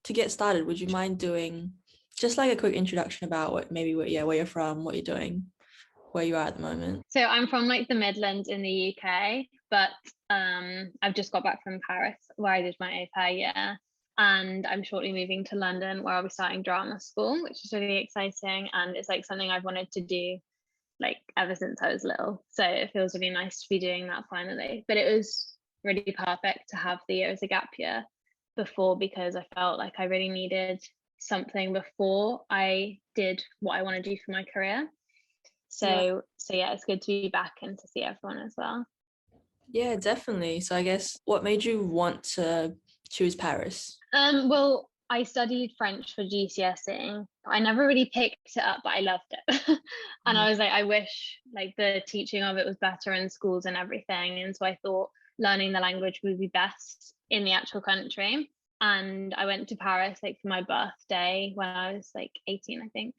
to get started, would you mind doing just like a quick introduction about where you're from, what you're doing, where you are at the moment? So I'm from like the Midlands in the UK, but I've just got back from Paris where I did my au pair year, and I'm shortly moving to London where I'll be starting drama school, which is really exciting, and it's like something I've wanted to do like ever since I was little. So it feels really nice to be doing that finally. But it was really perfect to have the year as a gap year before, because I felt like I really needed something before I did what I want to do for my career. So yeah, it's good to be back and to see everyone as well. Yeah, definitely. So I guess what made you want to choose Paris? Well, I studied French for GCSE. I never really picked it up, but I loved it. And I was like, I wish like the teaching of it was better in schools and everything. And so I thought learning the language would be best in the actual country. And I went to Paris like for my birthday when I was like 18, I think.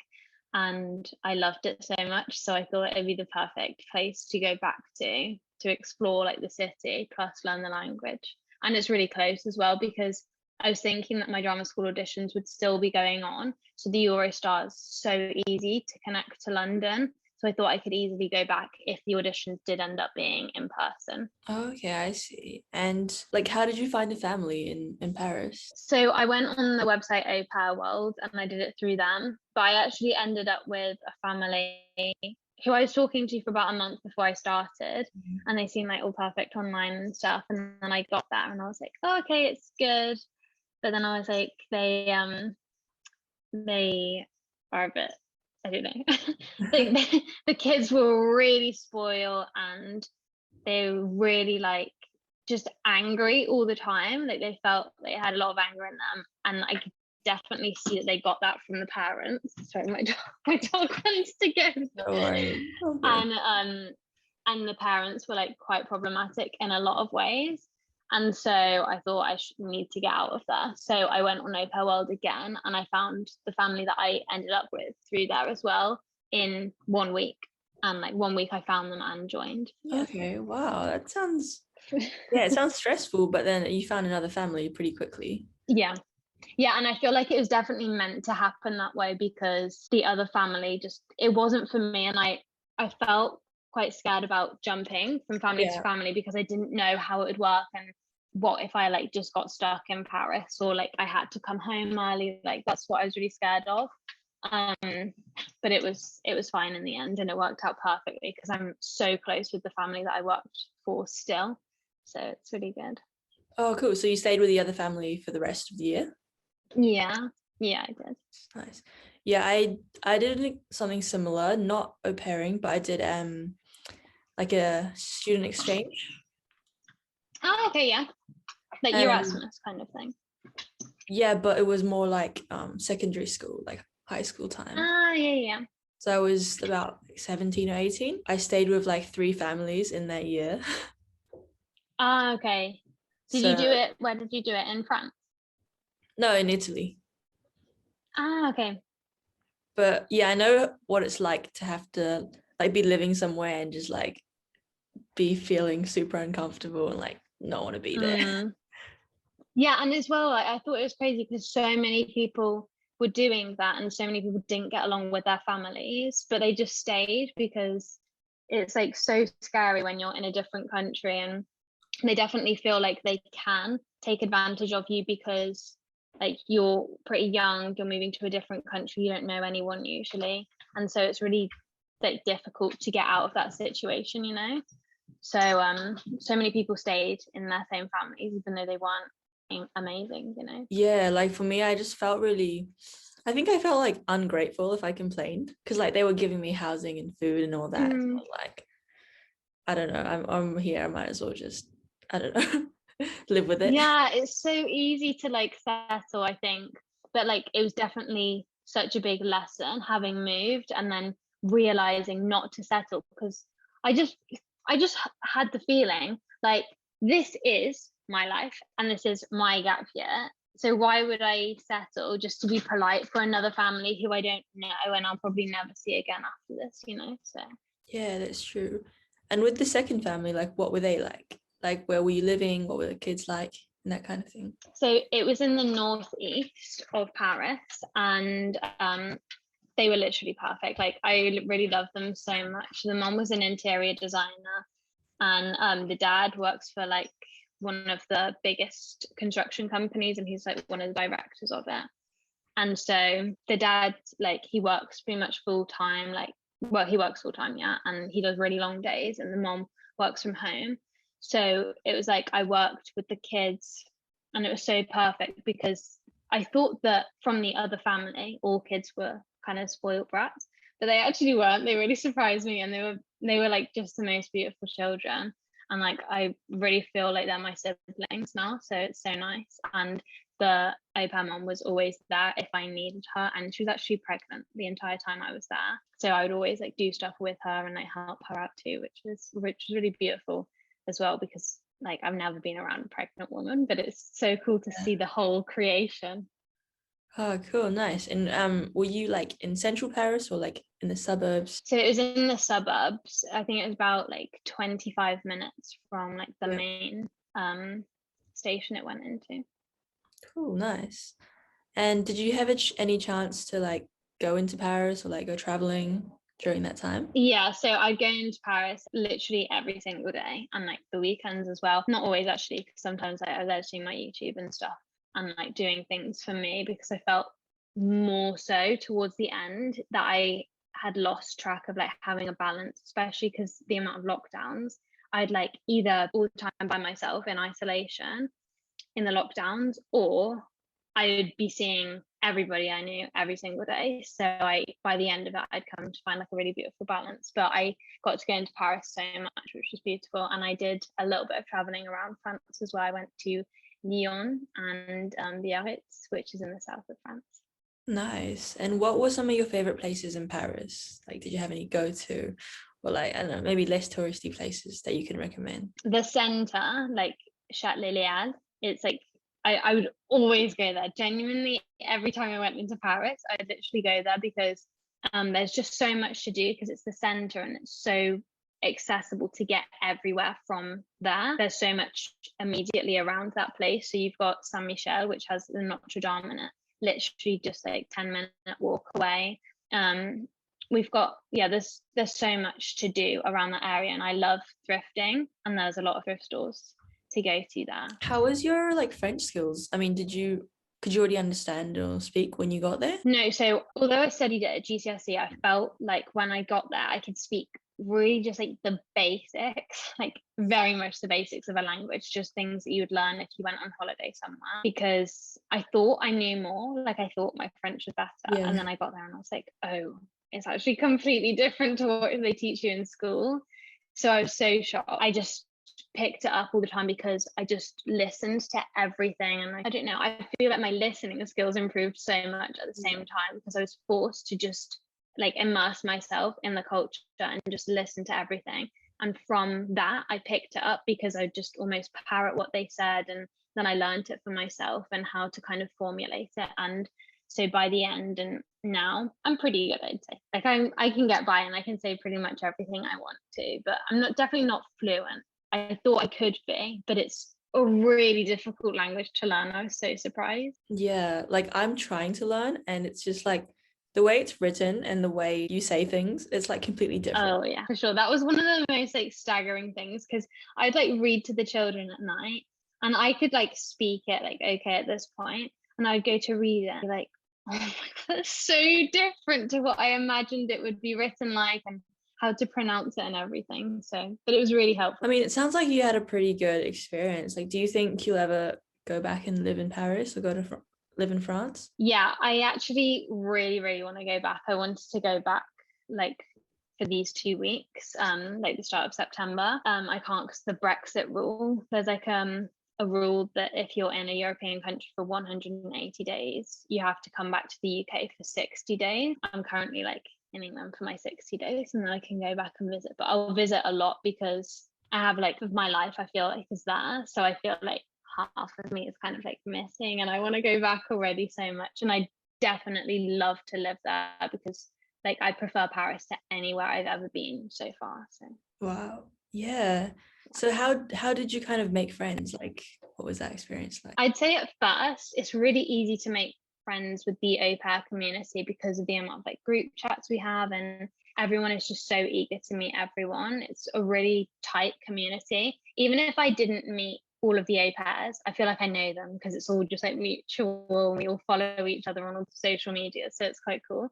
And I loved it so much. So I thought it'd be the perfect place to go back to explore like the city plus learn the language. And it's really close as well, because I was thinking that my drama school auditions would still be going on. So the Eurostar is so easy to connect to London. So I thought I could easily go back if the auditions did end up being in person. Okay, I see. And like, how did you find a family in Paris? So I went on the website Au Pair World and I did it through them. But I actually ended up with a family who I was talking to for about a month before I started, and they seemed like all perfect online and stuff. And then I got there and I was like, oh, okay, it's good. But then I was like, they are a bit, I don't know. The kids were really spoiled, and they were really like just angry all the time. Like they felt they had a lot of anger in them, and I could definitely see that they got that from the parents. Sorry, my dog wants to go. No worries. And the parents were like quite problematic in a lot of ways. And so I thought I should need to get out of there. So I went on Au Pair World again, and I found the family that I ended up with through there as well in 1 week. And like 1 week I found them and joined. Yeah. Okay, wow, that sounds it sounds stressful, but then you found another family pretty quickly. Yeah, and I feel like it was definitely meant to happen that way, because the other family just, it wasn't for me. And I felt quite scared about jumping from family to family, because I didn't know how it would work, and what if I like just got stuck in Paris, or like I had to come home early. Like that's what I was really scared of. But it was fine in the end, and it worked out perfectly, because I'm so close with the family that I worked for still. So it's really good. Oh, cool. So you stayed with the other family for the rest of the year? Yeah, I did. Nice. Yeah, I did something similar, not au pairing, but I did like a student exchange. Oh, okay, yeah. Like Erasmus kind of thing. Yeah, but it was more like secondary school, like high school time. Yeah. So I was about 17 or 18. I stayed with like 3 families in that year. Okay. Did you do it? Where did you do it? In France? No, in Italy. Okay. But yeah, I know what it's like to have to like be living somewhere and just like be feeling super uncomfortable and like not want to be there. Yeah, and as well, I thought it was crazy because so many people were doing that, and so many people didn't get along with their families, but they just stayed, because it's like so scary when you're in a different country, and they definitely feel like they can take advantage of you, because like you're pretty young, you're moving to a different country, you don't know anyone usually, and so it's really like difficult to get out of that situation, you know. So so many people stayed in their same families even though they weren't amazing, you know. Yeah, like for me, I just felt really, I think I felt like ungrateful if I complained, because like they were giving me housing and food and all that. So, like, I don't know, I'm here, I might as well just, I don't know, live with it. Yeah, it's so easy to like settle, I think, but like it was definitely such a big lesson having moved and then realizing not to settle, because I just had the feeling like this is my life and this is my gap year, so why would I settle just to be polite for another family who I don't know and I'll probably never see again after this, you know. So Yeah, that's true. And with the second family, like what were they like? Like where were you living? What were the kids like? and that kind of thing? So it was in the northeast of Paris, and they were literally perfect. Like I really loved them so much. The mom was an interior designer, and the dad works for like one of the biggest construction companies, and he's like one of the directors of it. And so the dad, like, he works pretty much full time, like, well, he works full time, yeah, and he does really long days, and the mom works from home. So it was like I worked with the kids, and it was so perfect because I thought that from the other family, all kids were kind of spoiled brats, but they actually weren't. They really surprised me, and they were like just the most beautiful children. And like I really feel like they're my siblings now, so it's so nice. And the au pair mom was always there if I needed her, and she was actually pregnant the entire time I was there. So I would always like do stuff with her and like help her out too, which was really beautiful as well, because like I've never been around a pregnant woman, but it's so cool to see the whole creation. Oh, cool, nice. And were you like in central Paris or like in the suburbs? So it was in the suburbs. I think it was about like 25 minutes from like the Yeah. main station it went into. Cool, nice. And did you have any chance to like go into Paris or like go traveling during that time? Yeah, so I'd go into Paris literally every single day, and like the weekends as well. Not always actually, because sometimes I was editing my YouTube and stuff and like doing things for me, because I felt more so towards the end that I had lost track of like having a balance, especially because the amount of lockdowns. I'd like either all the time by myself in isolation in the lockdowns, or I would be seeing everybody I knew every single day. So by the end of it, I'd come to find like a really beautiful balance. But I got to go into Paris so much, which was beautiful. And I did a little bit of traveling around France as well. I went to Lyon and Biarritz, which is in the south of France. Nice. And what were some of your favorite places in Paris? Like, did you have any go-to or like, I don't know, maybe less touristy places that you can recommend? The center, like Châtelet-Léal, it's like I would always go there. Genuinely, every time I went into Paris, I'd literally go there because there's just so much to do, because it's the center and it's so accessible to get everywhere from there. There's so much immediately around that place. So you've got Saint Michel, which has the Notre Dame in it, literally just like 10-minute walk away. We've got, yeah, there's so much to do around that area, and I love thrifting, and there's a lot of thrift stores to go to there. How was your like French skills? I mean, could you already understand or speak when you got there? No, so although I studied it at GCSE, I felt like when I got there, I could speak really just like the basics, like very much the basics of a language, just things that you would learn if you went on holiday somewhere. Because I thought I knew more, like I thought my French was better. Yeah. And then I got there and I was like, oh, it's actually completely different to what they teach you in school. So I was so shocked. I just picked it up all the time because I just listened to everything. And I don't know, I feel like my listening skills improved so much at the same time, because I was forced to just like immerse myself in the culture and just listen to everything. And from that, I picked it up because I just almost parrot what they said. And then I learned it for myself and how to kind of formulate it. And so by the end, and now I'm pretty good, I'd say. Like I can get by and I can say pretty much everything I want to, but I'm definitely not fluent. I thought I could be, but it's a really difficult language to learn. I was so surprised. Yeah, like I'm trying to learn, and it's just like the way it's written and the way you say things, it's like completely different. Oh yeah, for sure. That was one of the most like staggering things, because I'd like read to the children at night, and I could like speak it like okay at this point, and I'd go to read it and be like, oh my god, that's so different to what I imagined it would be written like, and how to pronounce it and everything. So, but it was really helpful. I mean, it sounds like you had a pretty good experience. Like, do you think you'll ever go back and live in Paris or live in France? Yeah, I actually really want to go back. I wanted to go back like for these 2 weeks, like the start of September. I can't because the Brexit rule. There's like a rule that if you're in a European country for 180 days, you have to come back to the UK for 60 days. I'm currently like in England for my 60 days, and then I can go back and visit. But I'll visit a lot because I have like of my life, I feel like is there. So I feel like half of me is kind of like missing, and I want to go back already so much. And I definitely love to live there because like I prefer Paris to anywhere I've ever been so far. So Wow. Yeah. So how did you kind of make friends? Like, what was that experience like? I'd say at first it's really easy to make friends with the au pair community because of the amount of like group chats we have, and everyone is just so eager to meet everyone. It's a really tight community. Even if I didn't meet all of the au pairs, I feel like I know them because it's all just like mutual. We all follow each other on all social media, so it's quite cool.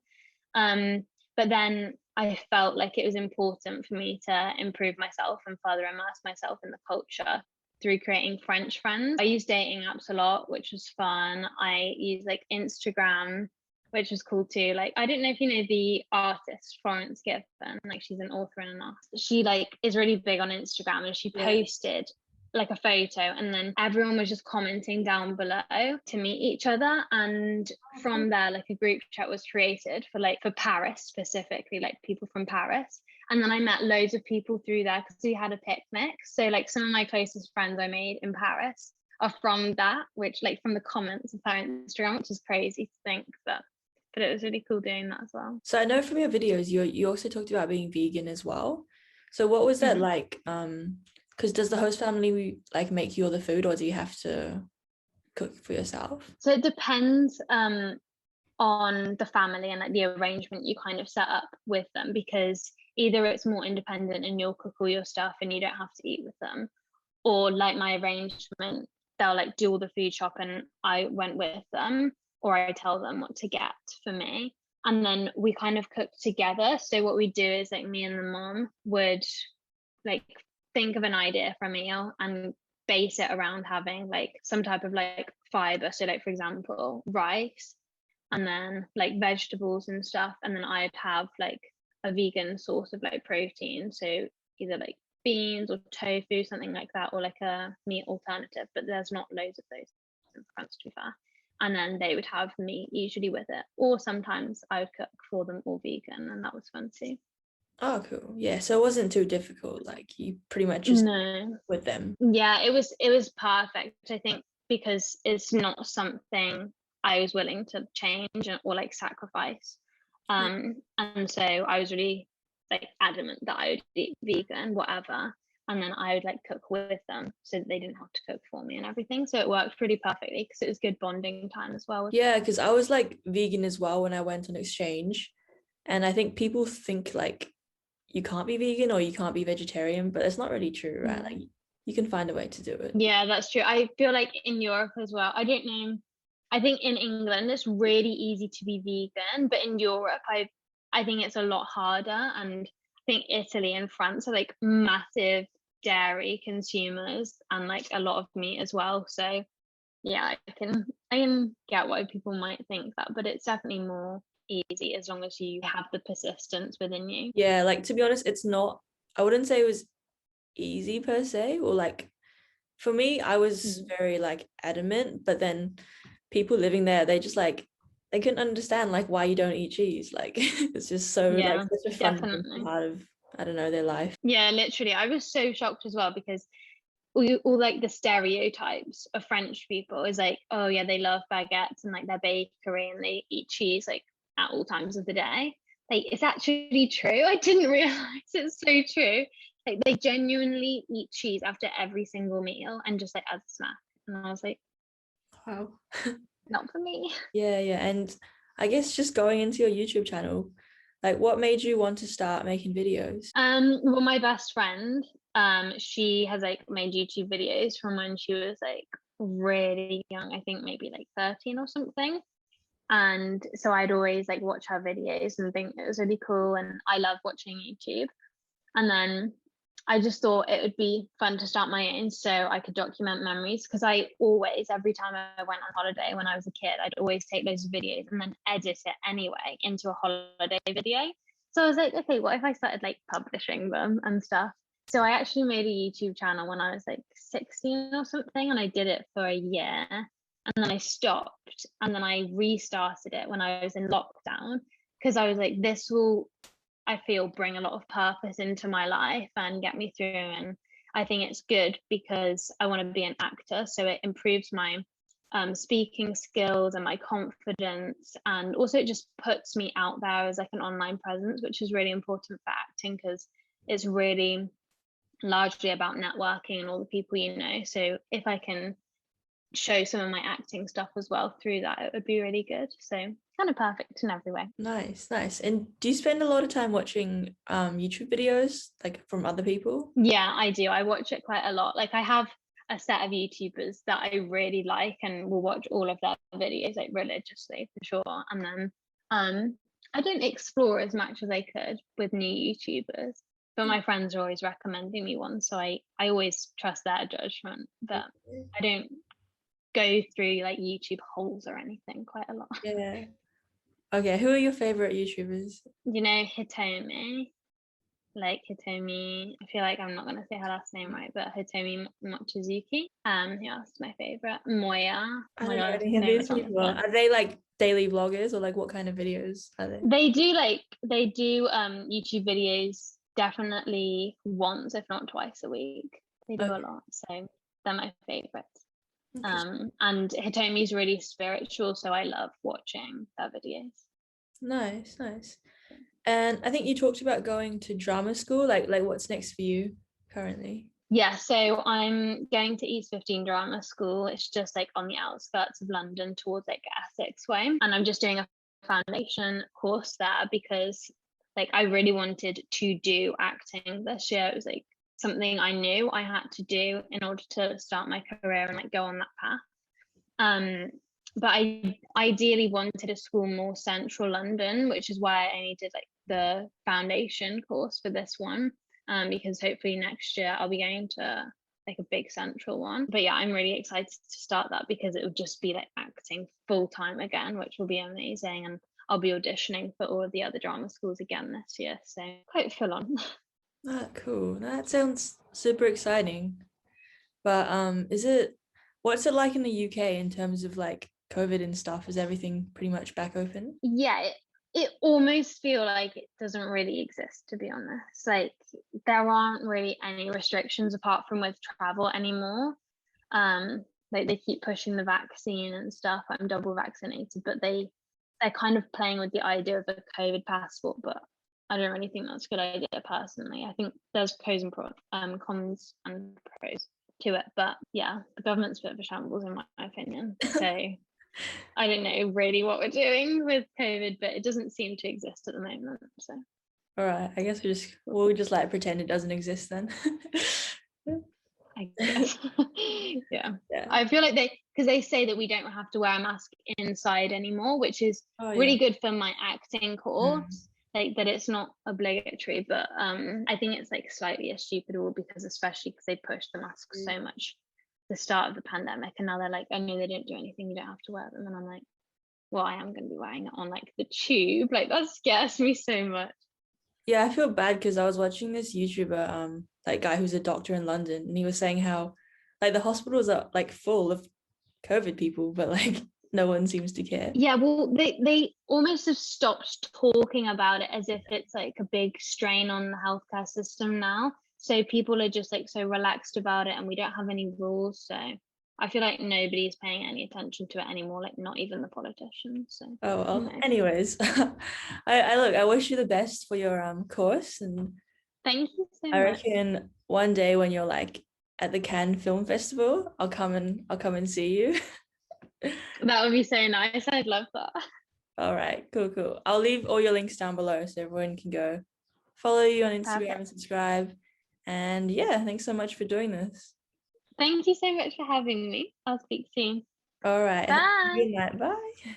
But then I felt like it was important for me to improve myself and further immerse myself in the culture through creating French friends. I use dating apps a lot, which was fun. I use like Instagram, which was cool too. Like, I don't know if you know the artist Florence Given, like she's an author and an artist. She like is really big on Instagram, and she posted like a photo, and then everyone was just commenting down below to meet each other, and from there like a group chat was created for Paris specifically, like people from Paris. And then I met loads of people through there because we had a picnic. So like some of my closest friends I made in Paris are from that, which like from the comments of her Instagram, which is crazy to think, but it was really cool doing that as well. So I know from your videos you also talked about being vegan as well. So what was that like? Because does the host family like make you all the food, or do you have to cook for yourself? So it depends on the family and like the arrangement you kind of set up with them, because either it's more independent and you'll cook all your stuff and you don't have to eat with them, or like my arrangement, they'll like do all the food shop and I went with them, or I tell them what to get for me, and then we kind of cook together. So what we do is like me and the mom would like think of an idea for a meal and base it around having like some type of like fiber, so like for example rice, and then like vegetables and stuff, and then I'd have like a vegan source of like protein, so either like beans or tofu, something like that, or like a meat alternative, but there's not loads of those in France, to be fair. And then they would have meat usually with it, or sometimes I would cook for them all vegan, and that was fun too. Oh, cool. Yeah, so it wasn't too difficult. Like you pretty much just No, with them. yeah, it was perfect, I think, because it's not something I was willing to change or like sacrifice. And so I was really like adamant that I would eat vegan, whatever. And then I would like cook with them so that they didn't have to cook for me and everything. So it worked pretty perfectly because it was good bonding time as well. Yeah, because I was like vegan as well when I went on exchange. And I think people think like you can't be vegan or you can't be vegetarian, but it's not really true, right? Like you can find a way to do it. Yeah, that's true. I feel like in Europe as well, I don't know. I think in England it's really easy to be vegan, but in Europe, I think it's a lot harder. And I think Italy and France are like massive dairy consumers and like a lot of meat as well. So yeah, I can get why people might think that, but it's definitely more easy as long as you have the persistence within you. Yeah, like to be honest, it's not, I wouldn't say it was easy per se, or like for me, I was very like adamant, but then people living there, they just like they couldn't understand like why you don't eat cheese. Like it's just so like such a fundamental part of, I don't know, their life. Yeah, literally. I was so shocked as well because all like the stereotypes of French people is like, oh yeah, they love baguettes and like their bakery and they eat cheese like at all times of the day. Like it's actually true. I didn't realize it's so true. Like they genuinely eat cheese after every single meal and just like as a snack. And I was like, Wow. not for me. Yeah, yeah. And I guess just going into your YouTube channel, like what made you want to start making videos? Well, my best friend, she has like made YouTube videos from when she was like really young, I think maybe like 13 or something. And so I'd always like watch her videos and think it was really cool, and I love watching YouTube. And then I just thought it would be fun to start my own so I could document memories, because I always, every time I went on holiday when I was a kid, I'd always take those videos and then edit it anyway into a holiday video. So I was like, okay, what if I started like publishing them and stuff? So I actually made a YouTube channel when I was like 16 or something, and I did it for a year. And then I stopped, and then I restarted it when I was in lockdown, because I was like, this will, I feel, bring a lot of purpose into my life and get me through. And I think it's good because I want to be an actor. So it improves my speaking skills and my confidence. And also it just puts me out there as like an online presence, which is really important for acting because it's really largely about networking and all the people you know. So if I can show some of my acting stuff as well through that, it would be really good. So kind of perfect in every way. Nice. And do you spend a lot of time watching YouTube videos like from other people? Yeah, I do. I watch it quite a lot. Like I have a set of YouTubers that I really like and will watch all of their videos like religiously for sure. And then I don't explore as much as I could with new YouTubers, but my friends are always recommending me one, so I always trust their judgment. But I don't go through like YouTube holes or anything quite a lot. Yeah. Okay, who are your favorite YouTubers? You know, Hitomi, like Hitomi. I feel like I'm not gonna say her last name right, but Hitomi Mochizuki. Who else is my favorite? Moya. Oh I my don't know god, any of name these is on the people. spot. Are they like daily vloggers or like what kind of videos are they? They do YouTube videos definitely once, if not twice a week. They do a Okay, lot, so they're my favorites. interesting. And Hitomi's really spiritual, so I love watching her videos. Nice. And I think you talked about going to drama school. Like what's next for you currently? Yeah, so I'm going to East 15 Drama School. It's just like on the outskirts of London towards like Essex way. And I'm just doing a foundation course there because like I really wanted to do acting this year. It was like something I knew I had to do in order to start my career and like go on that path. But I ideally wanted a school more central London, which is why I only did like the foundation course for this one. Because hopefully next year I'll be going to like a big central one. But yeah, I'm really excited to start that because it would just be like acting full time again, which will be amazing. And I'll be auditioning for all of the other drama schools again this year. So quite full on. Ah, cool. That sounds super exciting. But what's it like in the UK in terms of like COVID and stuff? Is everything pretty much back open? Yeah, it almost feel like it doesn't really exist, to be honest. Like there aren't really any restrictions apart from with travel anymore. Like they keep pushing the vaccine and stuff. I'm double vaccinated, but they're kind of playing with the idea of a COVID passport, but I don't really think that's a good idea personally. I think there's pros and cons and pros to it, but yeah, the government's a bit of a shambles in my opinion. So I don't know really what we're doing with COVID, but it doesn't seem to exist at the moment. So All right, I guess we'll just like pretend it doesn't exist then. I guess. Yeah. Yeah. I feel like because they say that we don't have to wear a mask inside anymore, which is Oh really yeah. good for my acting course. Like that it's not obligatory, but I think it's like slightly a stupid rule because especially because they pushed the masks so much the start of the pandemic and now they're like, oh no, they don't do anything, you don't have to wear them. And I'm like, well, I am going to be wearing it on like the tube. Like that scares me so much. Yeah, I feel bad because I was watching this YouTuber, like guy who's a doctor in London, and he was saying how like the hospitals are like full of COVID people, but like no one seems to care. Yeah, well, they almost have stopped talking about it as if it's like a big strain on the healthcare system now. So people are just like so relaxed about it, and we don't have any rules. So I feel like nobody's paying any attention to it anymore, like not even the politicians. So Oh who well. knows? Anyways, I wish you the best for your course, and Thank you so I much. reckon one day when you're like at the Cannes Film Festival, I'll come and see you. That would be so nice. I'd love that. All right, cool. I'll leave all your links down below so everyone can go follow you on Instagram Perfect. and subscribe. And yeah, thanks so much for doing this. Thank you so much for having me. I'll speak soon. All right, have a Bye. good night. Bye.